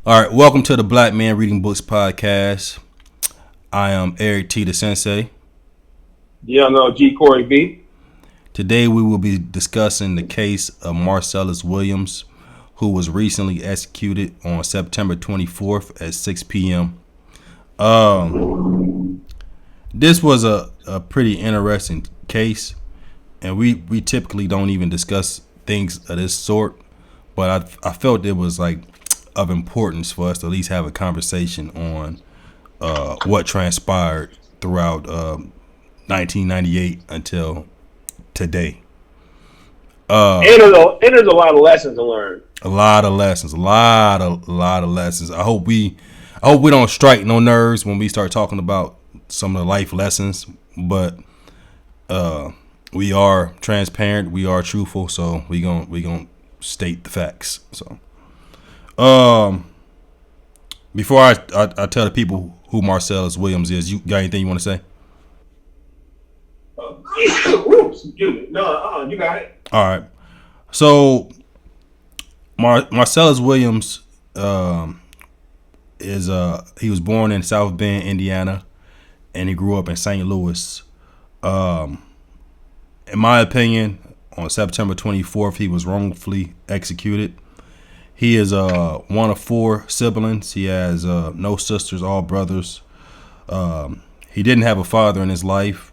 All right, welcome to the Black Man Reading Books podcast. I am Eric T. the Sensei. G. Corey B. Today we will be discussing the case of Marcellus Williams, who was recently executed on September 24th at 6 p.m. This was a pretty interesting case, and we typically don't even discuss things of this sort, but I felt it was like of importance for us to at least have a conversation on what transpired throughout 1998 until today. And there's a lot of lessons to learn. A lot of lessons. I hope we don't strike no nerves when we start talking about some of the life lessons, but we are transparent, we are truthful, so we gonna state the facts. So before I tell the people who Marcellus Williams is, you got anything you want to say? Excuse me. No, you got it. All right. So Marcellus Williams he was born in South Bend, Indiana, and he grew up in St. Louis. In my opinion, on September 24th, he was wrongfully executed. He is one of four siblings. He has no sisters, all brothers. He didn't have a father in his life.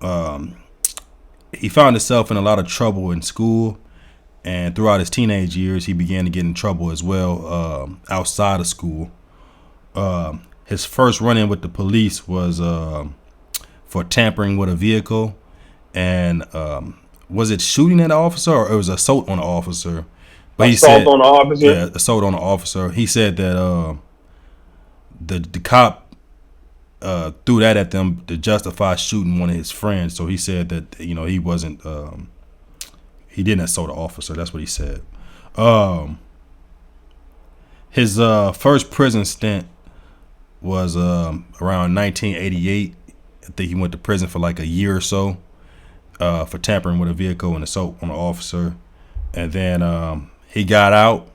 He found himself in a lot of trouble in school, and throughout his teenage years, he began to get in trouble as well outside of school. His first run-in with the police was for tampering with a vehicle, and was it shooting at an officer or it was assault on an officer? But assault on the officer? Yeah, assault on an officer. He said that the cop threw that at them to justify shooting one of his friends. So he said that he wasn't he didn't assault an officer. That's what he said. His first prison stint was around 1988. I think he went to prison for like a year or so for tampering with a vehicle and assault on an officer. And then he got out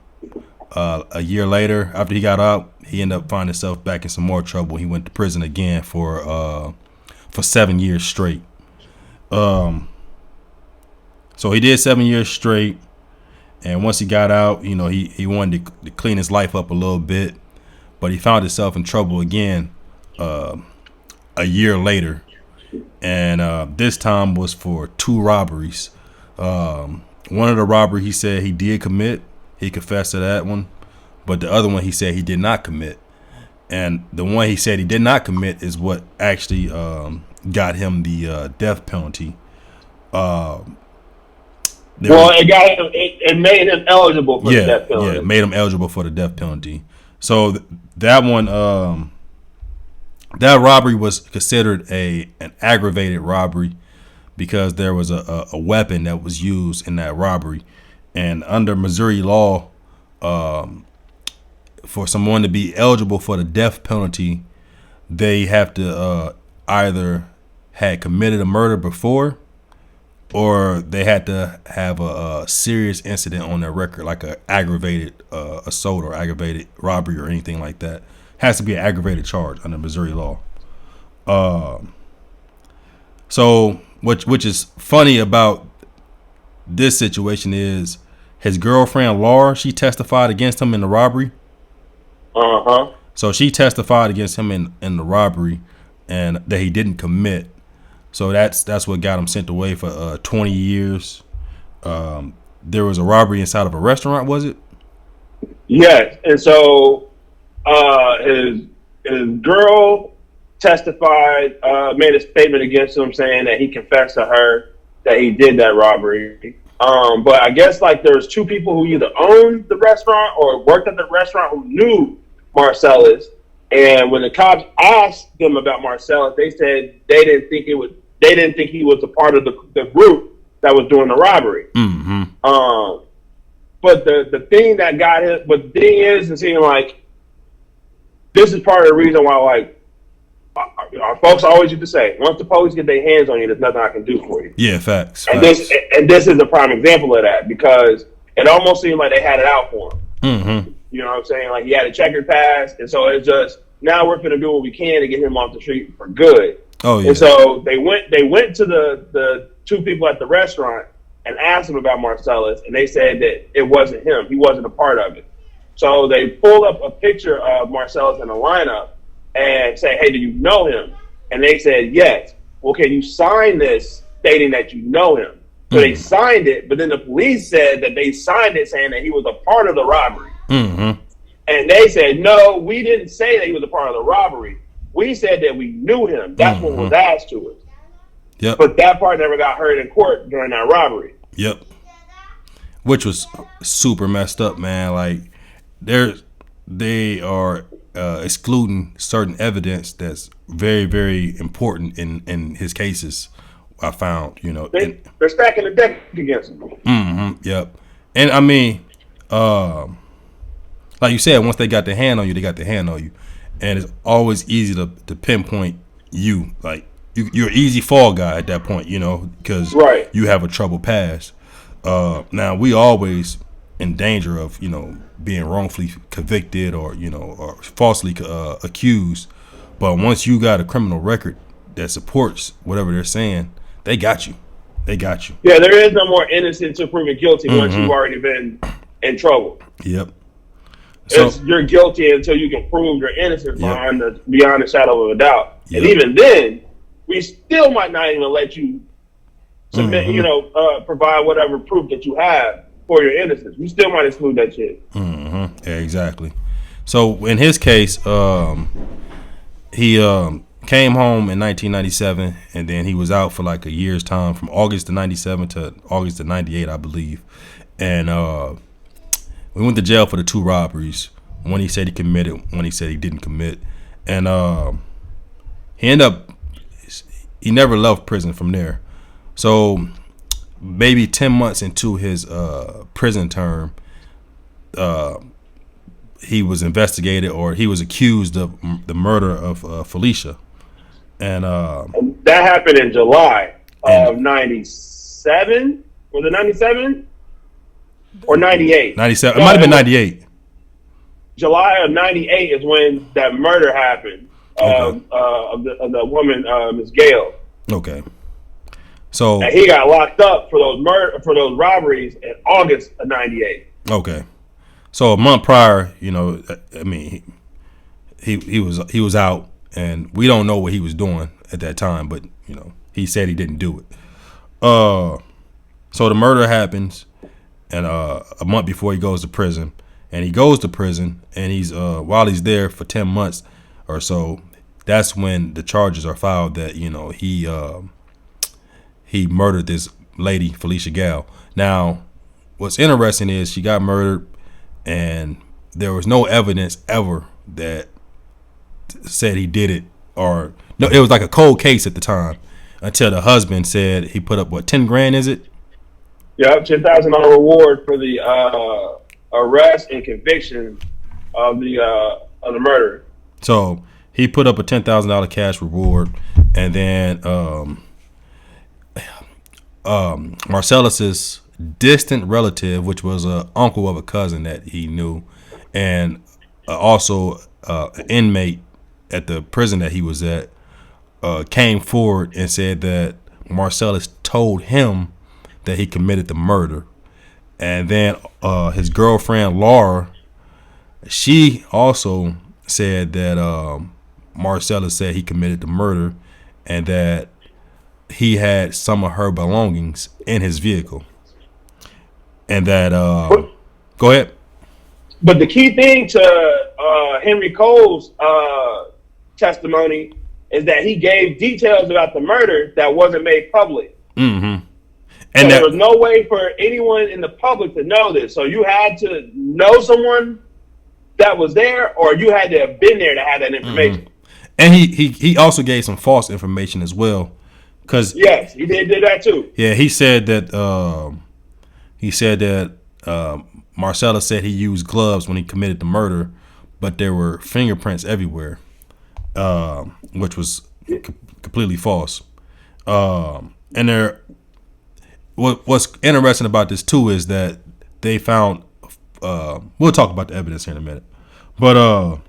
a year later. After he got out, he ended up finding himself back in some more trouble. He went to prison again for 7 years straight. So he did 7 years straight, and once he got out, he wanted to clean his life up a little bit, but he found himself in trouble again a year later, and this time was for two robberies. One of the robberies he said he did commit. He confessed to that one. But the other one he said he did not commit. And the one he said he did not commit is what actually got him the death penalty. It made him eligible for the death penalty. Yeah, it made him eligible for the death penalty. So that one, that robbery was considered an aggravated robbery, because there was a weapon that was used in that robbery. And under Missouri law, for someone to be eligible for the death penalty, they have to either had committed a murder before, or they had to have a serious incident on their record, like an aggravated assault or aggravated robbery or anything like that. Has to be an aggravated charge under Missouri law. So which is funny about this situation is his girlfriend Laura, she testified against him in the robbery. So she testified against him in the robbery, and that he didn't commit. So that's what got him sent away for 20 years. There was a robbery inside of a restaurant, was it? Yes, and so his girl testified, made a statement against him saying that he confessed to her that he did that robbery. But I guess like there's two people who either owned the restaurant or worked at the restaurant who knew Marcellus. And when the cops asked them about Marcellus, they said they didn't think he was a part of the group that was doing the robbery. Mm-hmm. But the thing that got him, but the thing is, it seemed like this is part of the reason why, like, our folks always used to say, once the police get their hands on you, there's nothing I can do for you. Yeah, facts. And this is a prime example of that, because it almost seemed like they had it out for him. Mm-hmm. You know what I'm saying? Like he had a checkered past, and so it's just now we're gonna do what we can to get him off the street for good. Oh yeah. And so they went to the two people at the restaurant and asked them about Marcellus, and they said that it wasn't him. He wasn't a part of it. So they pull up a picture of Marcellus in the lineup and say, "Hey, do you know him?" And they said, "Yes." Well, can you sign this stating that you know him? So they signed it, but then the police said that they signed it saying that he was a part of the robbery. Mm-hmm. And they said, "No, we didn't say that he was a part of the robbery. We said that we knew him. That's what was asked to us." Yep. But that part never got heard in court during that robbery. Yep. Which was super messed up, man. Like they are excluding certain evidence that's very, very important in his cases. I found, They're stacking the deck against him. Mm-hmm. Yep. And I mean, like you said, once they got their hand on you, they got their hand on you, and it's always easy to pinpoint you. Like you're an easy fall guy at that point, because Right. you have a troubled past. Now we always in danger of being wrongfully convicted or or falsely accused. But once you got a criminal record that supports whatever they're saying, they got you. They got you. Yeah, there is no more innocent to proven guilty once you've already been in trouble. Yep. So You're guilty until you can prove you're innocent beyond a shadow of a doubt. Yep. And even then, we still might not even let you submit, provide whatever proof that you have for your innocence. We still might exclude that shit. Yeah, exactly. So in his case, he came home in 1997, and then he was out for like a year's time, from August of 97 to August of 98, I believe. And we went to jail for the two robberies. One he said he committed, one he said he didn't commit. And he never left prison from there. So maybe 10 months into his prison term, he was investigated, or he was accused of the murder of Felicia. And that happened in July of 97. Was it 97 or 98? 97. It might have been 98. July of 98 is when that murder happened of the woman, Miss Gale. Okay. So and he got locked up for those robberies in August of 98. Okay. So a month prior, I mean, he was out, and we don't know what he was doing at that time, but he said he didn't do it. So the murder happens, and a month before he goes to prison, and he's while he's there for 10 months or so, that's when the charges are filed that he murdered this lady, Felicia Gale. Now, what's interesting is she got murdered, and there was no evidence ever that said he did it, or no, it was like a cold case at the time until the husband said he put up 10 grand, is it? Yeah, $10,000 reward for the arrest and conviction of the murder. So he put up a $10,000 cash reward, and then Marcellus's distant relative, which was an uncle of a cousin that he knew, and also an inmate at the prison that he was at, came forward and said that Marcellus told him that he committed the murder. And then his girlfriend Laura, she also said that Marcellus said he committed the murder, and that he had some of her belongings in his vehicle. And that go ahead. But the key thing to Henry Cole's testimony is that he gave details about the murder that wasn't made public. Mm-hmm. And And there was no way for anyone in the public to know this. So you had to know someone that was there, or you had to have been there to have that information. Mm-hmm. And he also gave some false information as well, because yes, he did that too. Yeah, he said that Marcellus said he used gloves when he committed the murder, but there were fingerprints everywhere, which was completely false. And what's interesting about this too is that they found we'll talk about the evidence here in a minute. But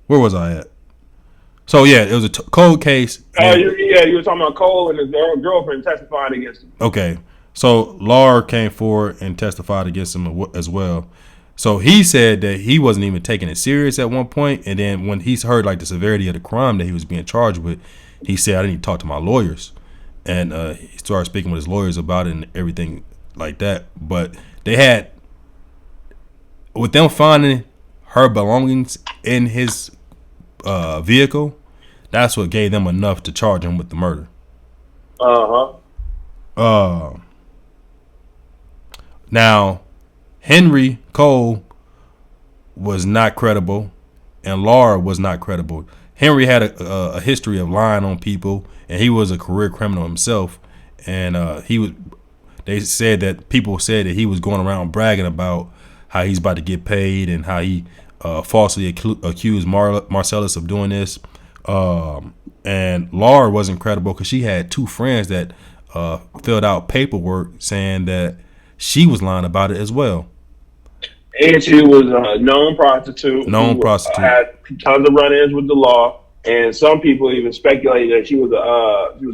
where was I at? So yeah, it was a cold case. You were talking about Cole and his girlfriend testifying against him. Okay, so Laura came forward and testified against him as well. So he said that he wasn't even taking it serious at one point, and then when he's heard like the severity of the crime that he was being charged with, he said, "I didn't talk to my lawyers," and he started speaking with his lawyers about it and everything like that. But they had, with them finding her belongings in his vehicle, that's what gave them enough to charge him with the murder. Now, Henry Cole was not credible, and Laura was not credible. Henry had a history of lying on people, and he was a career criminal himself. And they said that people said that he was going around bragging about how he's about to get paid and how he falsely accused Marcellus of doing this. And Laura wasn't credible because she had two friends that filled out paperwork saying that she was lying about it as well. And she was a known prostitute. Had tons of run-ins with the law, and some people even speculated that she was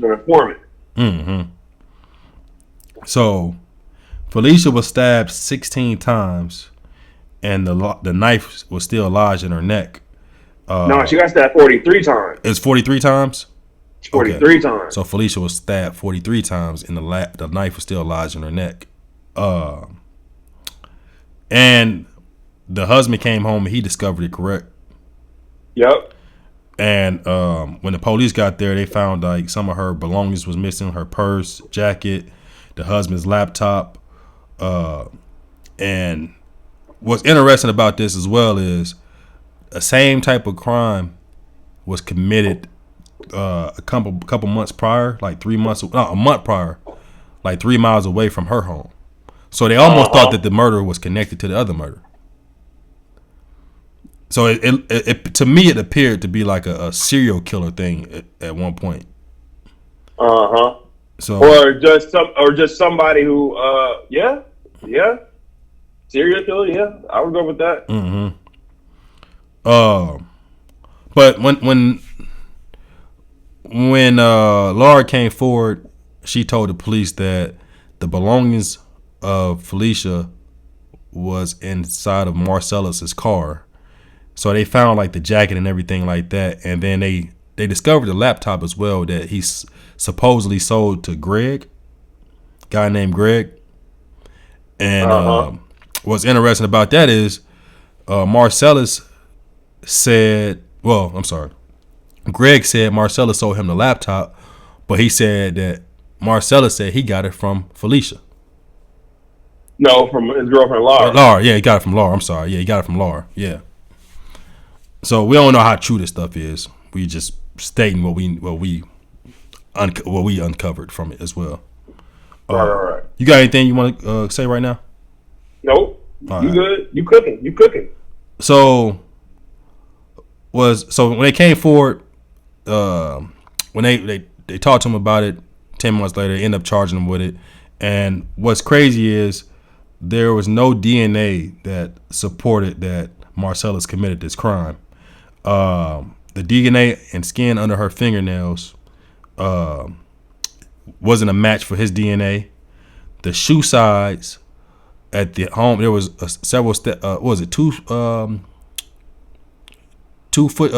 an informant. Mm-hmm. So Felicia was stabbed 16 times, and the knife was still lodged in her neck. No, she got stabbed 43 times. It's 43 times? 43 times. So Felicia was stabbed 43 times, and the knife was still lodged in her neck. And the husband came home and he discovered it, correct? Yep. And when the police got there, they found like some of her belongings was missing: her purse, jacket, the husband's laptop. And what's interesting about this as well is the same type of crime was committed a couple months prior, like a month prior, like 3 miles away from her home. So they almost thought that the murder was connected to the other murder. So it to me it appeared to be like a serial killer thing at one point. So or just somebody who serial killer. Yeah, I would go with that. Mm-hmm. But when Laura came forward, she told the police that the belongings of Felicia was inside of Marcellus's car. So they found like the jacket and everything like that, and then they discovered the laptop as well that he supposedly sold to Greg, guy named Greg. And what's interesting about that is Marcellus said, Greg said Marcellus sold him the laptop, but he said that Marcellus said he got it from Felicia. No, from his girlfriend Laura. Laura, yeah, he got it from Laura. I'm sorry, yeah, he got it from Laura. Yeah. So we don't know how true this stuff is. We just stating what we uncovered from it as well. Right. You got anything you want to say right now? Nope. You good? You cooking? So when they came forward, when they talked to him about it, 10 months later, they ended up charging him with it. And what's crazy is there was no DNA that supported that Marcellus committed this crime. The DNA and skin under her fingernails wasn't a match for his DNA. The shoe size at the home, there was several steps. What was it? 2 foot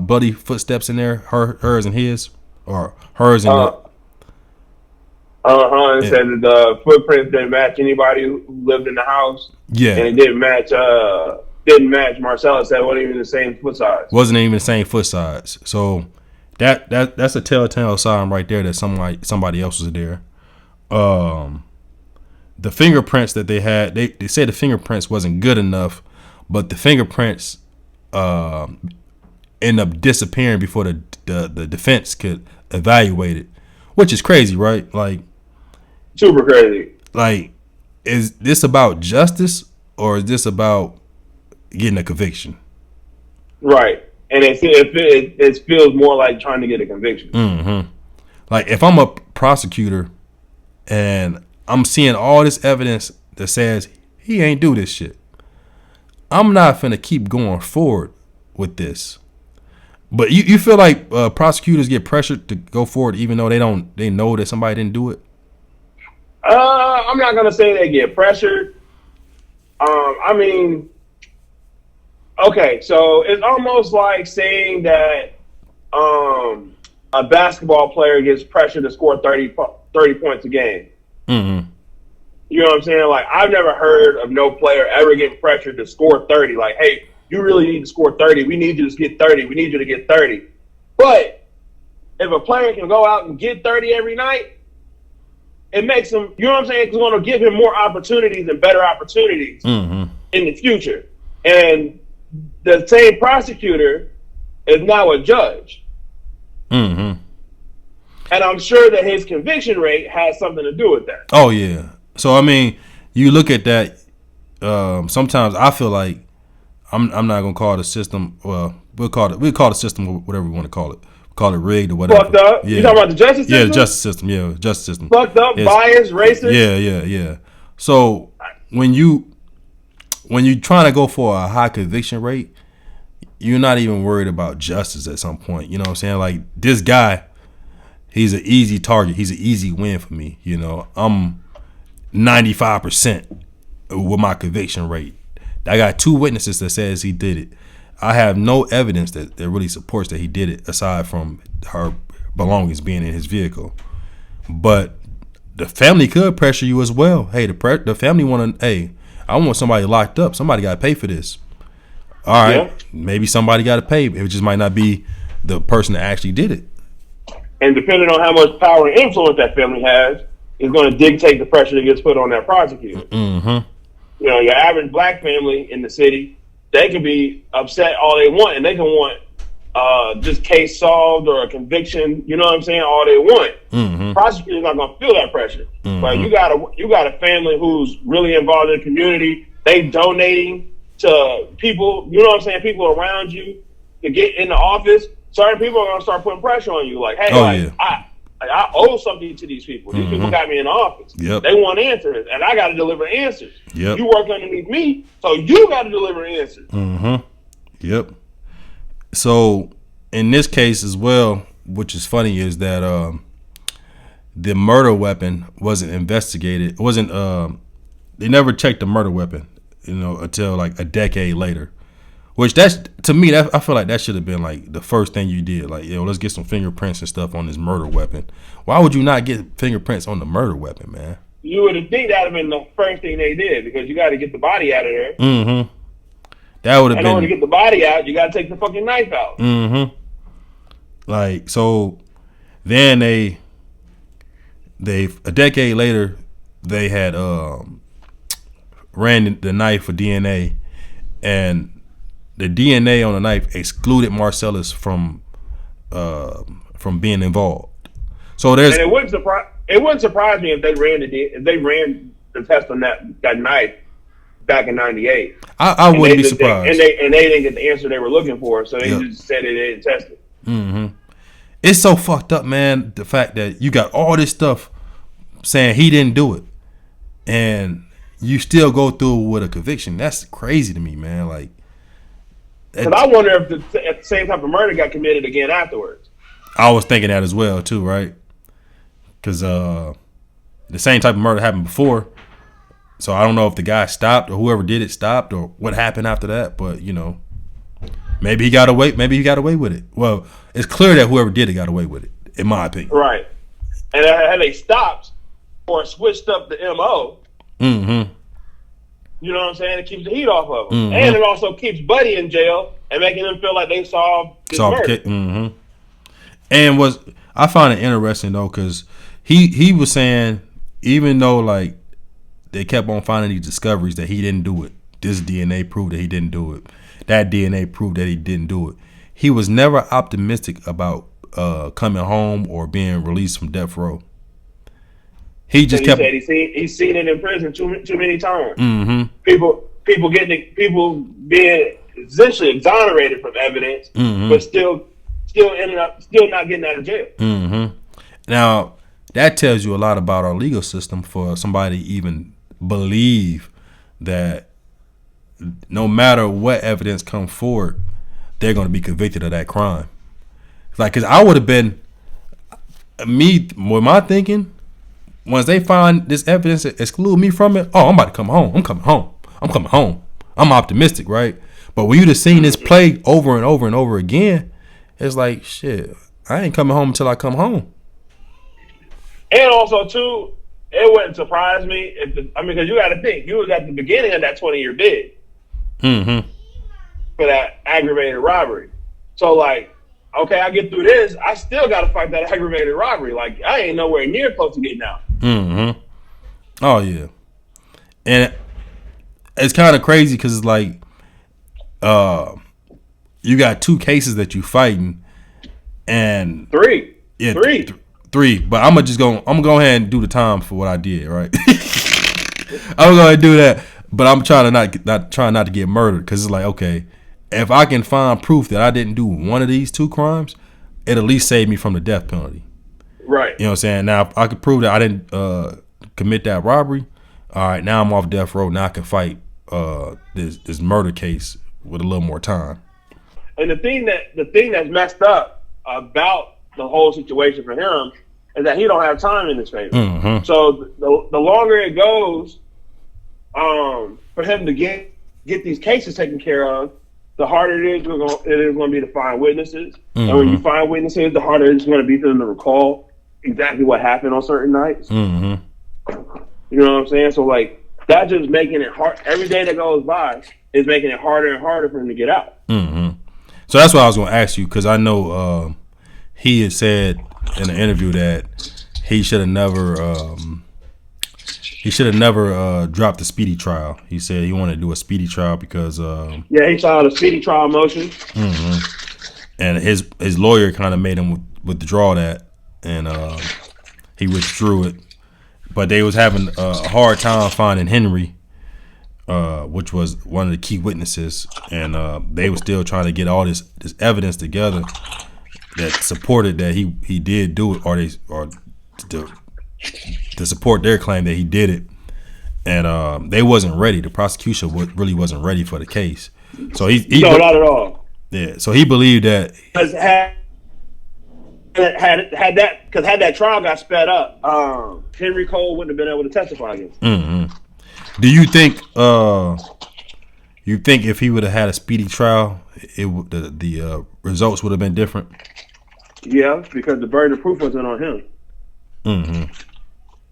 bloody footsteps in there. Hers and his, or hers and. And said that the footprints didn't match anybody who lived in the house. Yeah, and it didn't match Marcellus. That wasn't even the same foot size. Wasn't even the same foot size. So that's a telltale sign right there that somebody else was there. The fingerprints that they had, they said the fingerprints wasn't good enough, but the fingerprints end up disappearing before the defense could evaluate it, which is crazy, right? Like, super crazy. Like, is this about justice or is this about getting a conviction? Right, and it feels more like trying to get a conviction. Mm-hmm. Like, if I'm a prosecutor and I'm seeing all this evidence that says He ain't do this shit. I'm not finna keep going forward with this. But you feel like prosecutors get pressured to go forward even though they know that somebody didn't do it? I'm not gonna say they get pressured. I mean, okay, so it's almost like saying that a basketball player gets pressured to score 30 points a game. Mm-hmm. You know what I'm saying? Like, I've never heard of no player ever getting pressured to score 30. Like, hey, you really need to score 30. We need you to get 30. We need you to get 30. But if a player can go out and get 30 every night, it makes him, you know what I'm saying? It's going to give him more opportunities and better opportunities in the future. And the same prosecutor is now a judge. And I'm sure that his conviction rate has something to do with that. Oh, yeah. So, I mean, you look at that, sometimes I feel like I'm not going to call the system, well, we'll call the system whatever we want to call it. Call it rigged or whatever. Fucked up? Yeah. You talking about the justice system? Yeah, the justice system. Yeah, justice system. Fucked up, biased, racist? Yeah. So, when you trying to go for a high conviction rate, you're not even worried about justice at some point. You know what I'm saying? Like, this guy, he's an easy target. He's an easy win for me. You know, I'm 95% with my conviction rate. I got 2 witnesses that says he did it. I have no evidence that really supports that he did it aside from her belongings being in his vehicle. But the family could pressure you as well. Hey, the family want to, hey, I want somebody locked up. Somebody got to pay for this. All right, maybe somebody got to pay. It just might not be the person that actually did it. And depending on how much power and influence that family has, is going to dictate the pressure that gets put on that prosecutor. You know, your average black family in the city, they can be upset all they want, and they can want just case solved or a conviction. You know what I'm saying? All they want. Prosecutor's not going to feel that pressure. But you got a family who's really involved in the community. They donating to people. You know what I'm saying? People around you to get in the office. Certain people are going to start putting pressure on you. Like, hey, I owe something to these people. These people got me in the office. They want answers, and I got to deliver answers. You work underneath me, so you got to deliver answers. So in this case as well, which is funny, is that the murder weapon wasn't investigated. It wasn't. They never checked the murder weapon, you know, until like a decade later. Which that's, to me, that I feel like that should have been like the first thing you did. Like, yo, let's get some fingerprints and stuff on this murder weapon. Why would you not get fingerprints on the murder weapon, man? You would have think that would have been the first thing they did, because you got to get the body out of there. That would have been. In order to get the body out, you got to take the fucking knife out. Like, so then they a decade later, they had ran the knife for DNA, and the DNA on the knife excluded Marcellus from being involved. So there's. And it wouldn't surprise me if they ran the test on that knife back in '98. I wouldn't be surprised. And they didn't get the answer they were looking for, so they just said they didn't test it. It's so fucked up, man. The fact that you got all this stuff saying he didn't do it, and you still go through with a conviction. That's crazy to me, man. Like. Because I wonder if the same type of murder got committed again afterwards. I was thinking that as well, too, right? Because the same type of murder happened before. So I don't know if the guy stopped or whoever did it stopped or what happened after that. But, you know, maybe he got away with it. Well, it's clear that whoever did it got away with it, in my opinion. Right. And had they stopped or switched up the MO, you know what I'm saying? It keeps the heat off of them. And it also keeps Buddy in jail and making them feel like they solved his murder. And I find it interesting, though, because he was saying, even though, like, they kept on finding these discoveries that he didn't do it. This DNA proved that he didn't do it. That DNA proved that he didn't do it. He was never optimistic about coming home or being released from death row. He just kept. Said he's seen it in prison too many times. People being essentially exonerated from evidence, but still not getting out of jail. Now that tells you a lot about our legal system for somebody to even believe that no matter what evidence come forward, they're going to be convicted of that crime. Like, cause I would have been me with my thinking. Once they find this evidence that exclude me from it, oh, I'm about to come home. I'm coming home. I'm coming home. I'm optimistic, right? But when you just seen this play over and over and over again, it's like, shit, I ain't coming home until I come home. And also, too, it wouldn't surprise me if because you got to think, you was at the beginning of that 20-year bid for that aggravated robbery. So, like, okay, I get through this, I still got to fight that aggravated robbery. Like, I ain't nowhere near close to getting out. Oh, yeah. And it's kind of crazy because it's like, you got 2 cases that you fighting, and three. But I'm gonna go ahead and do the time for what I did, right? I'm gonna do that, but I'm trying not to get murdered, because it's like, okay, if I can find proof that I didn't do one of these 2 crimes, it at least save me from the death penalty. Right. You know what I'm saying? Now, if I could prove that I didn't commit that robbery, all right, now I'm off death row. Now I can fight this murder case with a little more time. And the thing that's messed up about the whole situation for him is that he don't have time in his favor. So the longer it goes, for him to get these cases taken care of, the harder it is going to be to find witnesses. And when you find witnesses, the harder it's going to be for them to recall exactly what happened on certain nights. You know what I'm saying? So, like, that's just making it hard. Every day that goes by is making it harder and harder for him to get out. So that's what I was going to ask you, because I know he had said in an interview that he should have never dropped the speedy trial. He said he wanted to do a speedy trial because he filed a speedy trial motion, and his lawyer kind of made him withdraw that, and he withdrew it. But they was having a hard time finding Henry, which was one of the key witnesses, and they were still trying to get all this evidence together that supported that he did do it, or to support their claim that he did it. And they wasn't ready. The prosecution really wasn't ready for the case. So he no, not at all. Yeah. So he believed that had that trial got sped up, Henry Cole wouldn't have been able to testify against him. Do you think if he would have had a speedy trial, the results would have been different? Yeah, because the burden of proof wasn't on him.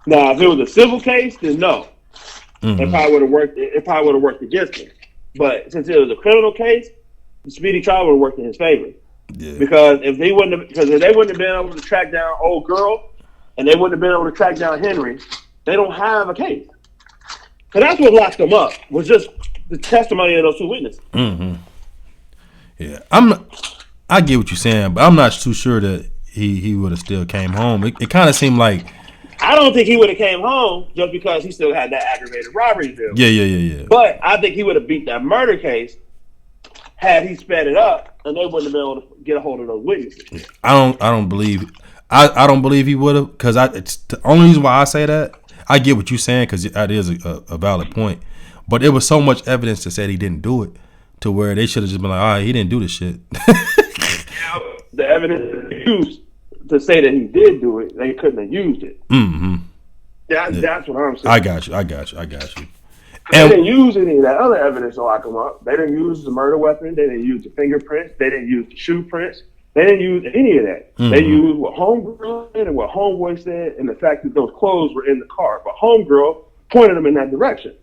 Now, if it was a civil case, then no. It probably would have worked against him. But since it was a criminal case, the speedy trial would have worked in his favor. Yeah. Because if they wouldn't have been able to track down old girl, and they wouldn't have been able to track down Henry, they don't have a case. Because that's what locked them up, was just the testimony of those 2 witnesses. Yeah, I get what you're saying, but I'm not too sure that he would have still came home. It kind of seemed like, I don't think he would have came home just because he still had that aggravated robbery bill. Yeah. But I think he would have beat that murder case had he sped it up, and they wouldn't have been able to get a hold of those witnesses. I don't believe he would have, because it's the only reason why I say that. I get what you're saying, because that is a valid point, but there was so much evidence that said he didn't do it, to where they should have just been like, all right, he didn't do this shit. The evidence used to say that he did do it, they couldn't have used it. That's what I'm saying. I got you. They didn't use any of that other evidence to lock him up. They didn't use the murder weapon. They didn't use the fingerprints. They didn't use the shoe prints. They didn't use any of that. They used what homegirl said and what homeboy said, and the fact that those clothes were in the car. But homegirl pointed them in that direction.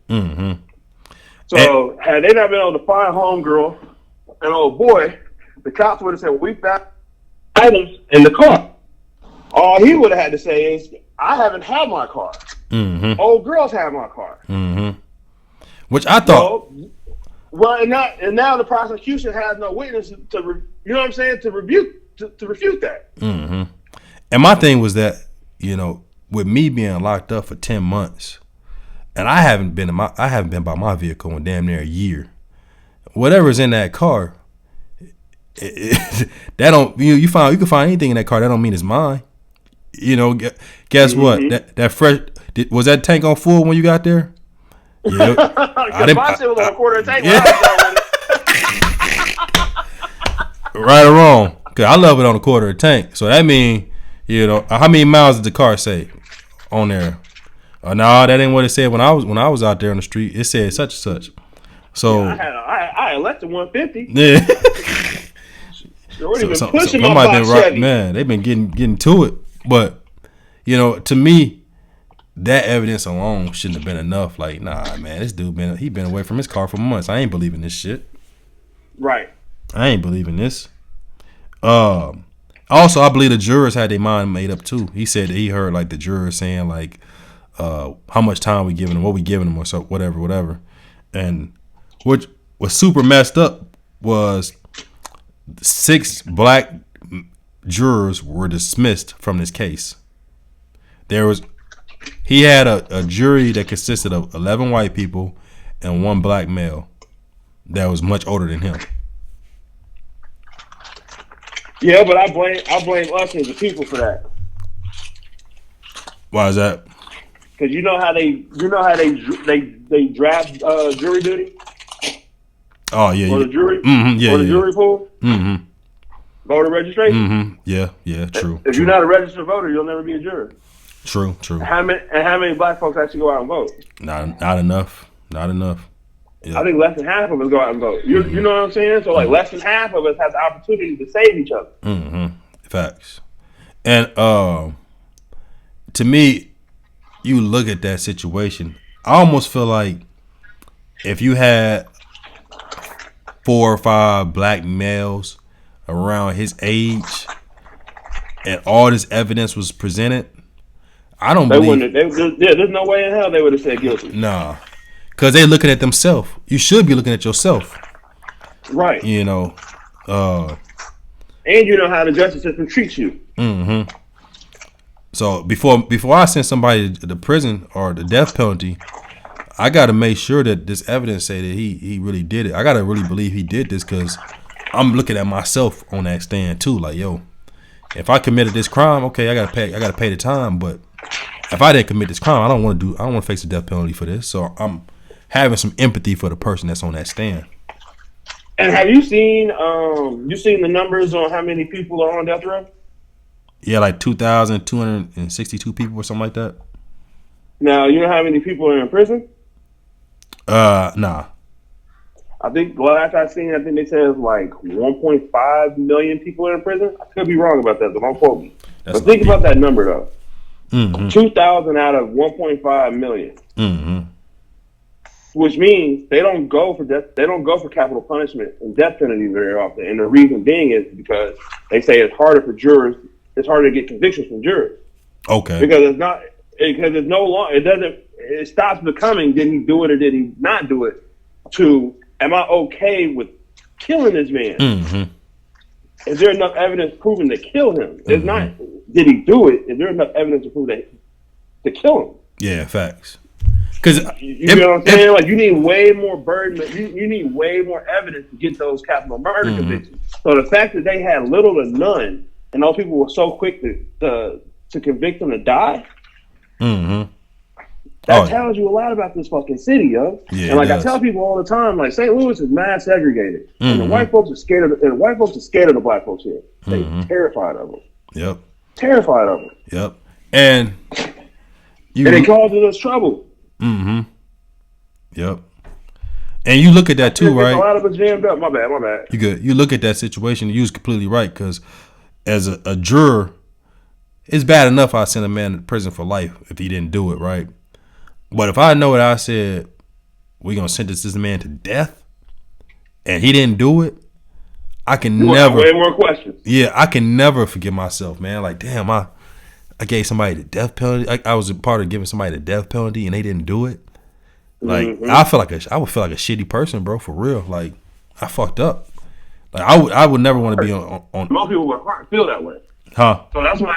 So had they not been able to find homegirl and old boy, the cops would have said, well, we found items in the car. All he would have had to say is, I haven't had my car. Old girls have my car. Which I thought. Well, and now the prosecution has no witness to, you know what I'm saying, to refute that. And my thing was that, with me being locked up for 10 months, and I haven't been by my vehicle in damn near a year. Whatever's in that car, that don't you can find anything in that car. That don't mean it's mine. Guess what? That fresh was that tank on full when you got there? Yeah, Because my shit was on a quarter of a tank when Yeah. I was done with it. Right or wrong? Cause I love it on a quarter of a tank. So that mean, how many miles did the car say on there? No, that ain't what it said when I was out there on the street. It said such and such. So I had less than 150. yeah. Shorty been So pushing my somebody box been Chevy. man. They've been getting to it. But to me, that evidence alone shouldn't have been enough. Like, nah, man, this dude been away from his car for months. I ain't believing this shit. Right. I ain't believing this. Also, I believe the jurors had their mind made up too. He said that he heard like the jurors saying like, how much time we giving them, what we giving them, or so whatever. And what was super messed up was 6 black jurors were dismissed from this case. He had a jury that consisted of 11 white people and 1 black male that was much older than him. Yeah, but I blame us as the people for that. Why is that? Because you know how they draft jury duty Oh yeah, or the jury yeah, or the jury pool. Mm-hmm. Voter registration. Yeah, true. If you're not a registered voter, you'll never be a juror. True. How many black folks actually go out and vote? Not enough. Yeah. I think less than half of us go out and vote. You know what I'm saying? So like less than half of us have the opportunity to save each other. Mm-hmm. Facts. And to me, you look at that situation, I almost feel like if you had 4 or 5 black males around his age and all this evidence was presented, I don't believe. There's no way in hell they would have said guilty. Nah. Because they looking at themselves. You should be looking at yourself. Right. And you know how the justice system treats you. Mm-hmm. So before I send somebody to the prison or the death penalty, I got to make sure that this evidence say that he really did it. I got to really believe he did this because I'm looking at myself on that stand too. Like, yo, if I committed this crime, okay, I got to pay the time. But if I didn't commit this crime, I don't want to face the death penalty for this. So I'm having some empathy for the person that's on that stand. And have you seen the numbers on how many people are on death row? Yeah, like 2,262 people or something like that. Now, you know how many people are in prison? Nah. I think the last I seen, I think they said it's like 1.5 million people are in prison. I could be wrong about that, but don't quote me. But think about that number though. Mm-hmm. 2,000 out of 1.5 million. Mm-hmm. Which means they don't go for death. They don't go for capital punishment and death penalty very often. And the reason being is because they say it's harder for jurors. It's harder to get convictions from jurors. Okay. Because it's no longer. It stops becoming did he do it or did he not do it? To am I okay with killing this man? Mm-hmm. Is there enough evidence proving to kill him? It's not. Did he do it? Is there enough evidence to prove to kill him? Yeah, facts. Because you know what I'm saying? Like you need way more burden. You need way more evidence to get those capital murder convictions. So the fact that they had little to none, and those people were so quick to convict them to die, that tells you a lot about this fucking city, yo. Yeah, and like I tell people all the time, like St. Louis is mad segregated, and the white folks are scared of the black folks here. They're terrified of them. Yep. Terrified of them. Yep. And it causes us trouble. Mm-hmm. Yep. And you look at that too, right? A lot of us jammed up. My bad. You good. You look at that situation, you was completely right, because as a juror, it's bad enough I send a man to prison for life if he didn't do it, right? But if I know that I said we're gonna sentence this man to death and he didn't do it, I can never way more questions. Yeah, I can never forgive myself, man. Like, damn, I gave somebody the death penalty. I was a part of giving somebody the death penalty and they didn't do it. Like, I would feel like a shitty person, bro, for real. Like, I fucked up. Like, I would never want to be on. Most people with a heart feel that way. Huh? So that's why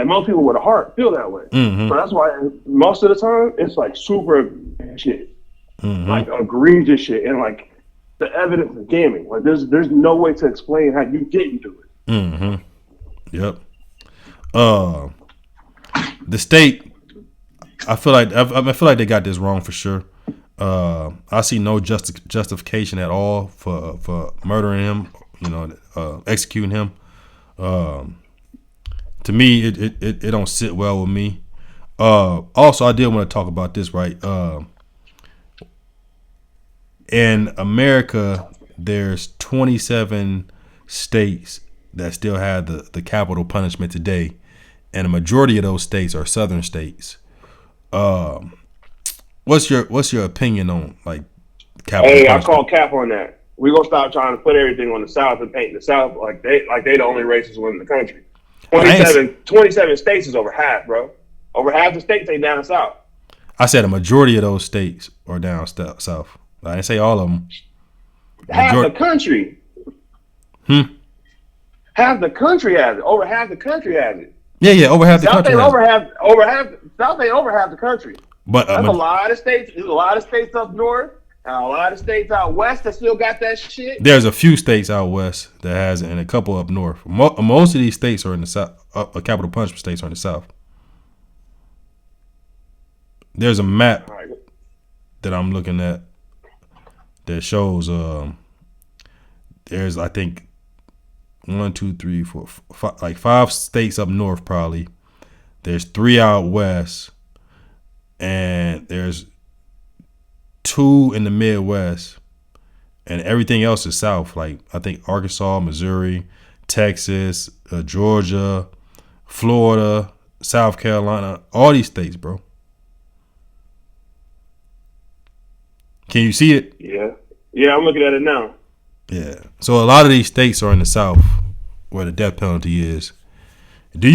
most people with a heart feel that way. So that's why most of the time it's like super shit, like egregious shit, and like the evidence is damning. Like there's no way to explain how you didn't do it. Yep. The state, I feel like they got this wrong for sure. I see no justification at all for murdering him. Executing him. To me, it don't sit well with me. Also, I did want to talk about this, right? In America, there's 27 states that still have the capital punishment today, and a majority of those states are southern states. What's your opinion on like capital Hey, I punishment? call cap on that. We're gonna stop trying to put everything on the South and paint the South like they the only racist one in the country. 27 states is over half, bro. Over half the states ain't down south. I said a majority of those states are down south. I didn't say all of them. Half the country. Half the country has it. Over half the country has it. Yeah, over half the country. South ain't over half the country. But that's a lot of states. There's a lot of states up north and a lot of states out west that still got that shit. There's a few states out west that has it, and a couple up north. Most of these states are in the south. Capital punishment states are in the south. There's a map that I'm looking at that shows there's I think 1, 2, 3, 4, 5, like 5 states up north probably. There's 3 out west, and there's 2 in the Midwest, and everything else is south. Like I think Arkansas, Missouri, Texas, Georgia, Florida, South Carolina, all these states, bro. Can you see it? Yeah, I'm looking at it now. Yeah. So a lot of these states are in the South where the death penalty is. Do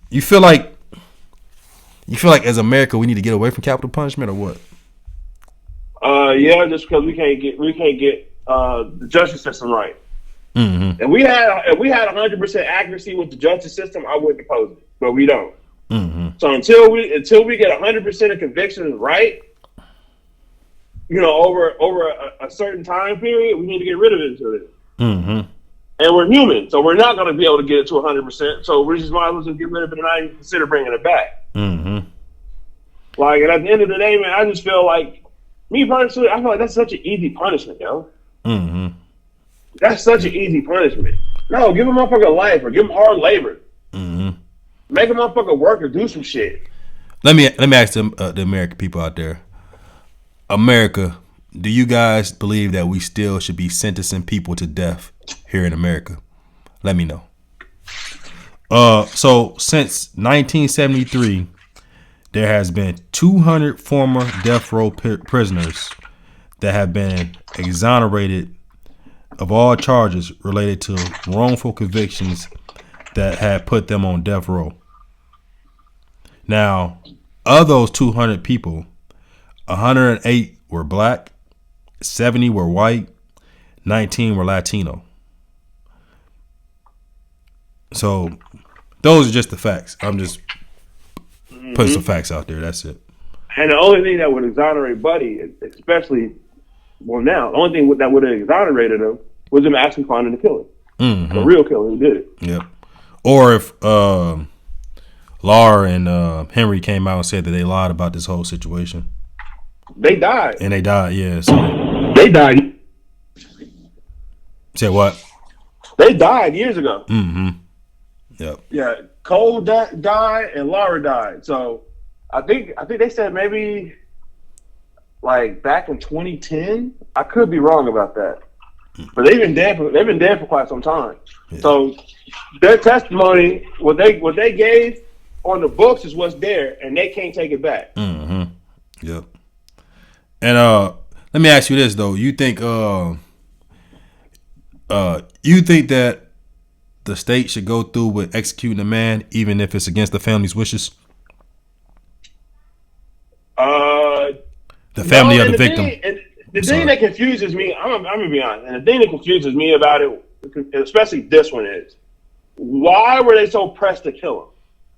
you feel like as America we need to get away from capital punishment or what? Yeah, just because we can't get the justice system right. Mm-hmm. If we had 100% accuracy with the justice system, I wouldn't oppose it, but we don't. Mm-hmm. So until we get 100% of convictions right, over a certain time period, we need to get rid of it until then. Mm-hmm. And we're human, so we're not going to be able to get it to 100%. So we just might as well just get rid of it and not even consider bringing it back. Mm-hmm. Like, and at the end of the day, man, I just feel like, me personally, I feel like that's such an easy punishment, yo. Mm-hmm. That's such an easy punishment. No, give a motherfucker life or give him hard labor. Mm-hmm. Make a motherfucker work or do some shit. Let me ask the American people out there. America, do you guys believe that we still should be sentencing people to death here in America? Let me know. So since 1973, there has been 200 former death row prisoners that have been exonerated of all charges related to wrongful convictions that had put them on death row. Now, of those 200 people, 108 were black, 70 were white, 19 were Latino. So those are just the facts. I'm just putting some facts out there. That's it. And the only thing that would exonerate Buddy, especially, well now, the only thing that would have exonerated him was him actually finding the killer. Mm-hmm. The real killer who did it. Yep. Or if Laura and Henry came out and said that they lied about this whole situation. They died. And they died, yeah. So they died. Said what? They died years ago. Mm-hmm. Yep. Yeah, Cole died and Laura died. So I think they said maybe like back in 2010. I could be wrong about that, but they've been dead for quite some time. Yeah. So their testimony, what they gave on the books is what's there, and they can't take it back. Mm-hmm. Yep. And let me ask you this though: you think that the state should go through with executing a man, even if it's against the family's wishes? The family of the victim. The thing that confuses me, I'm gonna be honest, and the thing that confuses me about it, especially this one, is why were they so pressed to kill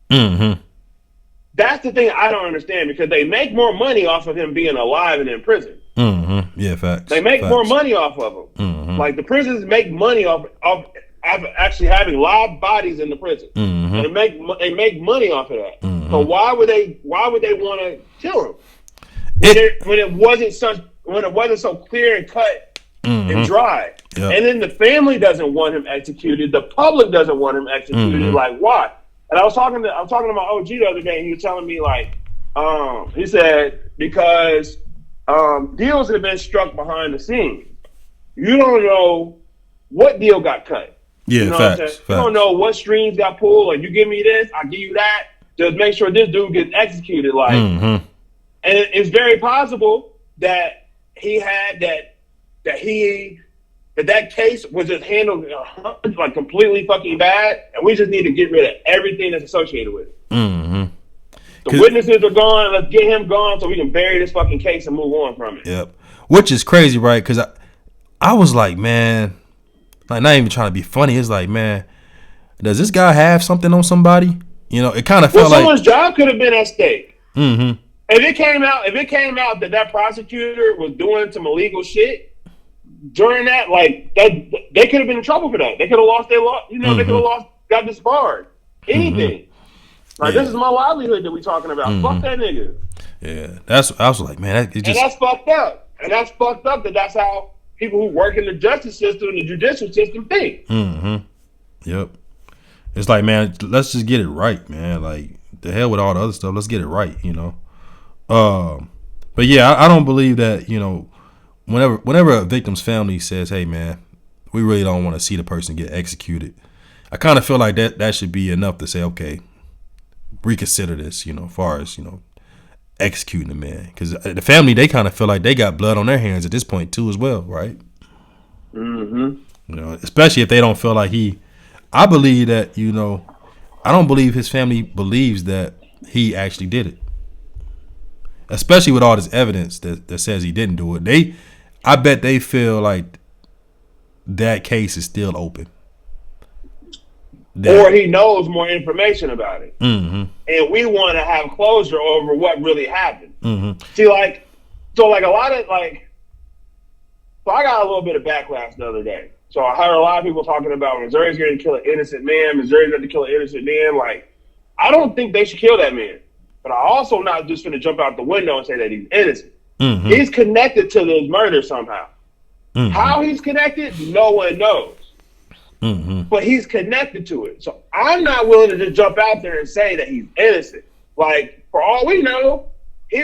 him? Mm-hmm. That's the thing I don't understand, because they make more money off of him being alive and in prison. Mm-hmm. Yeah, facts. They make more money off of him. Mm-hmm. Like the prisons make money off actually having live bodies in the prison. Mm-hmm. And they make money off of that. Mm-hmm. So why would they want to kill him? When when it wasn't so clear and cut and Mm-hmm. dry. Yep. And then the family doesn't want him executed. The public doesn't want him executed. Mhm. Like, why? And I was talking to my OG the other day, and he was telling me like, he said because deals have been struck behind the scenes. You don't know what deal got cut. Yeah, You know facts. what I'm saying? Facts. You don't know what streams got pulled. Like, you give me this, I give you that. Just make sure this dude gets executed. Like, Mm-hmm. and it's very possible that he had that case was just handled like completely fucking bad, and we just need to get rid of everything that's associated with it. Mm-hmm. The witnesses are gone. Let's get him gone so we can bury this fucking case and move on from it. Yep. Which is crazy, right? Because I was like, man, like not even trying to be funny. It's like, man, does this guy have something on somebody? You know, it kind of felt like someone's job could have been at stake. Mm-hmm. If it came out that prosecutor was doing some illegal shit during that, like that, they could have been in trouble for that. They could have lost their law. You know, they could have got disbarred. Anything. Like, this is my livelihood that we talking about. Fuck that nigga. Yeah, I was like, man, and that's fucked up. And that's fucked up that's how people who work in the justice system and the judicial system think. Mm-hmm. Yep. It's like, man, let's just get it right, man. Like, the hell with all the other stuff. Let's get it right, you know. But yeah, I don't believe that, you know, whenever a victim's family says, hey, man, we really don't want to see the person get executed, I kind of feel like that should be enough to say, okay, reconsider this, you know, as far as, you know, executing the man. Because the family, they kind of feel like they got blood on their hands at this point too as well, right? Mm-hmm. You know, especially if they don't feel like I believe that, you know, I don't believe his family believes that he actually did it. Especially with all this evidence that says he didn't do it. I bet they feel like that case is still open. Or he knows more information about it. Mm-hmm. And we want to have closure over what really happened. Mm-hmm. See, like, so like a lot of like, so I got a little bit of backlash the other day. So I heard a lot of people talking about Missouri's going to kill an innocent man. Missouri's going to kill an innocent man. Like, I don't think they should kill that man. But I also not just going to jump out the window and say that he's innocent. Mm-hmm. He's connected to this murder somehow. Mm-hmm. How he's connected, no one knows. Mm-hmm. But he's connected to it. So I'm not willing to just jump out there and say that he's innocent. Like, for all we know, he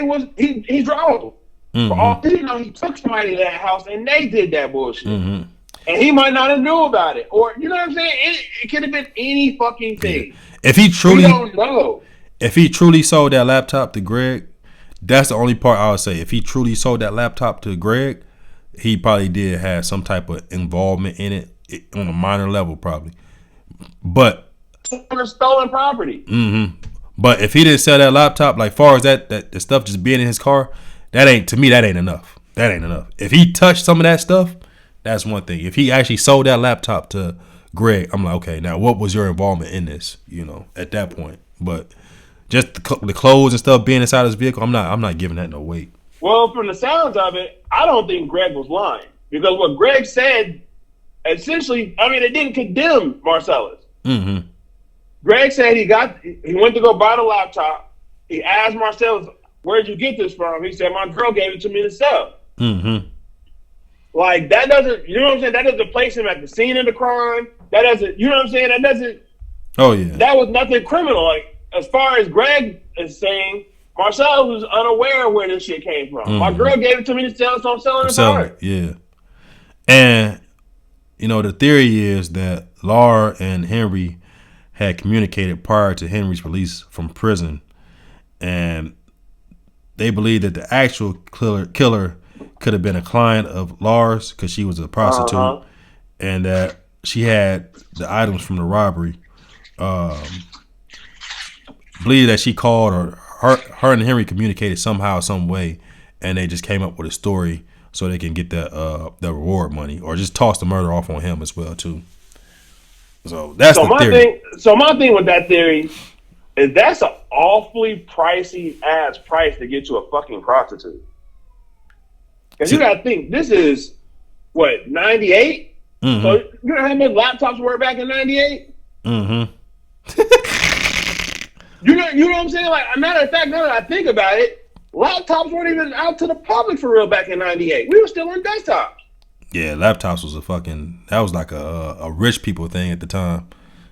drove. Mm-hmm. For all we know, he took somebody to that house and they did that bullshit. Mm-hmm. And he might not have knew about it. Or, you know what I'm saying? It could have been any fucking thing. If he truly, we don't know. If he truly sold that laptop to Greg, that's the only part I would say. If he truly sold that laptop to Greg, he probably did have some type of involvement in it on a minor level, probably. But stolen property. Mm-hmm. But if he didn't sell that laptop, like far as that the stuff just being in his car, that ain't enough. That ain't enough. If he touched some of that stuff, that's one thing. If he actually sold that laptop to Greg, I'm like, okay, now what was your involvement in this? You know, at that point. But just the clothes and stuff being inside his vehicle, I'm not giving that no weight. Well, from the sounds of it, I don't think Greg was lying, because what Greg said, essentially, I mean, it didn't condemn Marcellus. Mm-hmm. Greg said he went to go buy the laptop. He asked Marcellus, "Where'd you get this from?" He said, "My girl gave it to me to sell." Mm-hmm. Like, that doesn't, you know what I'm saying? That doesn't place him at the scene of the crime. That doesn't, you know what I'm saying? That doesn't. Oh yeah. That was nothing criminal. Like, as far as Greg is saying, Marcellus was unaware of where this shit came from. Mm-hmm. My girl gave it to me to sell, so I'm selling it to her. Yeah. And, you know, the theory is that Laura and Henry had communicated prior to Henry's release from prison. And they believe that the actual killer could have been a client of Laura's because she was a prostitute. And that she had the items from the robbery. Believe that she called, or her and Henry communicated somehow, some way, and they just came up with a story so they can get the reward money, or just toss the murder off on him as well too. So that's the theory. My thing with that theory is that's an awfully pricey ass price to get you a fucking prostitute. Because you gotta think, this is what, 98? Mm-hmm. So you know how many laptops were back in 98? Mm-hmm. You know what I'm saying? Like, a matter of fact, now that I think about it, laptops weren't even out to the public for real back in '98. We were still on desktops. Yeah, laptops was that was like a rich people thing at the time.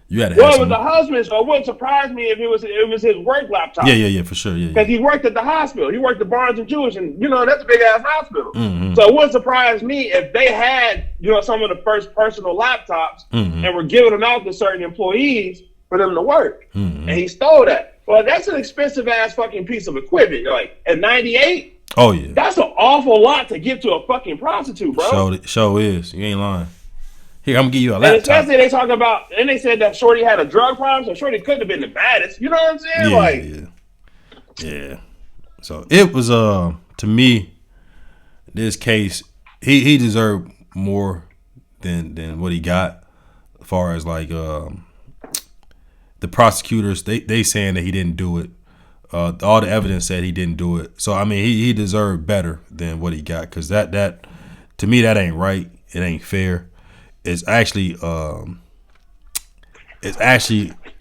You had to have Well, it was some. a husband, so it wouldn't surprise me if it was his work Yeah, laptop. yeah, yeah, for sure. Yeah, Because yeah. he worked at the hospital. He worked at Barnes and Jewish, and that's a big ass hospital. Mm-hmm. So it wouldn't surprise me if they had some of the first personal laptops Mm-hmm. and were giving them out to certain employees for them to work. Mm-hmm. And he stole that. Well, that's an expensive ass fucking piece of equipment. Like at 98, Oh yeah. that's an awful lot to give to a fucking prostitute, bro. Show is. You ain't lying. Here, I'm gonna give you a And laptop. especially they talk about, and they said that Shorty had a drug problem, so Shorty couldn't have been the baddest. You know what I'm saying? Yeah. So it was to me, this case, he deserved more than what he got, as far as like the prosecutors they saying that he didn't do it. All the evidence said he didn't do it. So I mean he deserved better than what he got, because that to me that ain't right. It ain't fair. It's actually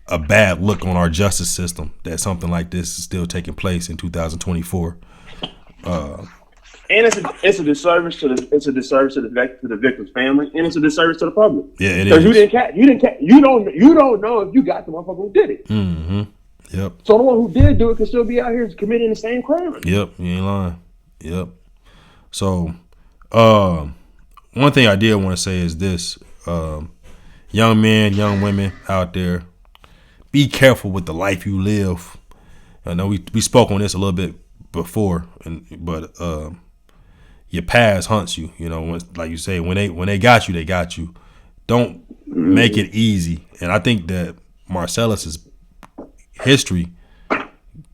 a bad look on our justice system that something like this is still taking place in 2024. And it's a disservice to the victim's family, and it's a disservice to the public. Yeah, it because is. you don't know if you got the motherfucker who did it. Mm-hmm. Yep. So the one who did do it could still be out here committing the same crime. Yep. You ain't lying. Yep. So, one thing I did want to say is this: young men, young women out there, be careful with the life you live. I know we spoke on this a little bit before, but your past hunts you. You know, like you say, when they got you, they got you. Don't make it easy. And I think that Marcellus's history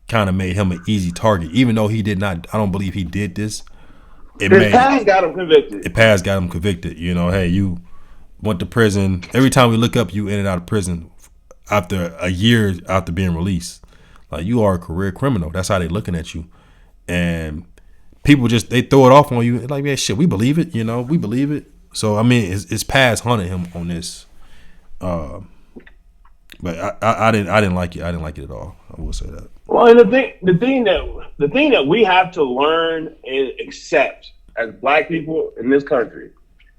kind of made him an easy target, even though he did not. I don't believe he did this. His past got him convicted. It past got him convicted. You know, hey, you went to prison. Every time we look up, you in and out of prison after a year after being released. Like, you are a career criminal. That's how they looking at you. And people they throw it off on you. Like, man, shit, we believe it. You know, we believe it. So I mean, it's past hunting him on this. But I didn't like it. I didn't like it at all. I will say that. Well, and the thing that we have to learn and accept as Black people in this country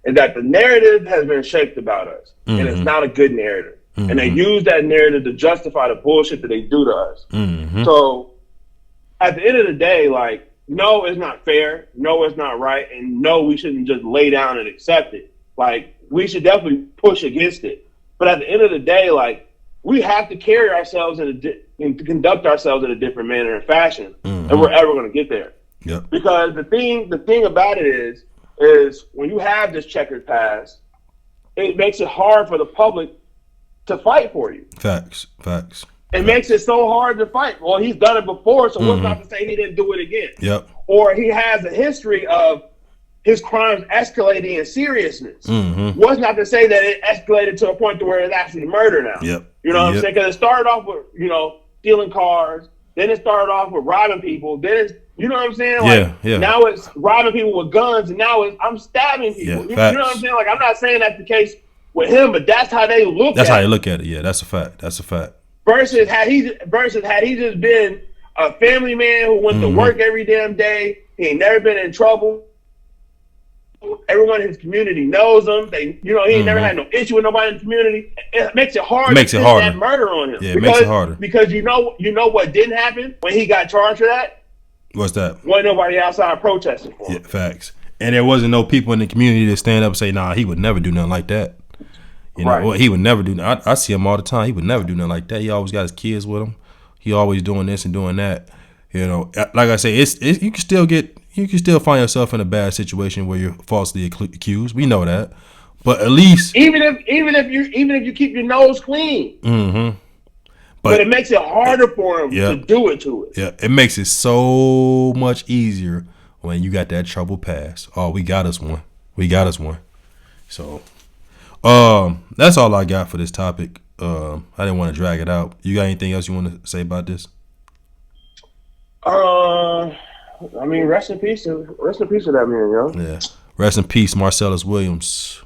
is that the narrative has been shaped about us, and it's not a good narrative. Mm-hmm. And they use that narrative to justify the bullshit that they do to us. Mm-hmm. So at the end of the day, like, no, it's not fair. No, it's not right. And no, we shouldn't just lay down and accept it. Like, we should definitely push against it. But at the end of the day, like, we have to carry ourselves and conduct ourselves in a different manner and fashion, and we're ever going to get there. Yep. Because the thing about it is when you have this checkered past, it makes it hard for the public to fight for you. Facts. It makes it so hard to fight. Well, he's done it before, so what's not to say he didn't do it again? Yep. Or he has a history of his crimes escalating in seriousness. What's not to say that it escalated to a point to where it's actually murder now? Yep. You know what I'm saying? Because it started off with, stealing cars. Then it started off with robbing people. Then it's, you know what I'm saying? Like, yeah. Now it's robbing people with guns, and now I'm stabbing people. Yeah, you know what I'm saying? Like, I'm not saying that's the case with him, but that's how they look at it. That's how they look at it. Yeah, that's a fact. Versus had he just been a family man who went to work every damn day, he ain't never been in trouble. Everyone in his community knows him. He ain't never had no issue with nobody in the community. It makes it hard. It makes it harder. That murder on him. Yeah, it makes it harder. Because you know what didn't happen when he got charged for that? What's that? Wasn't nobody outside protesting for him. Yeah, facts. And there wasn't no people in the community to stand up and say, nah, he would never do nothing like that. You know, right. Well, he would never do. I see him all the time. He would never do nothing like that. He always got his kids with him. He always doing this and doing that. You know, like I say, you can still find yourself in a bad situation where you're falsely accused. We know that, but at least even if you keep your nose clean, but it makes it harder for him to do it to us. Yeah, it makes it so much easier when you got that trouble pass. Oh, we got us one. So, that's all I got for this topic. I didn't want to drag it out. You got anything else you want to say about this? I mean, rest in peace to that man, yo. Yeah. Rest in peace, Marcellus Williams.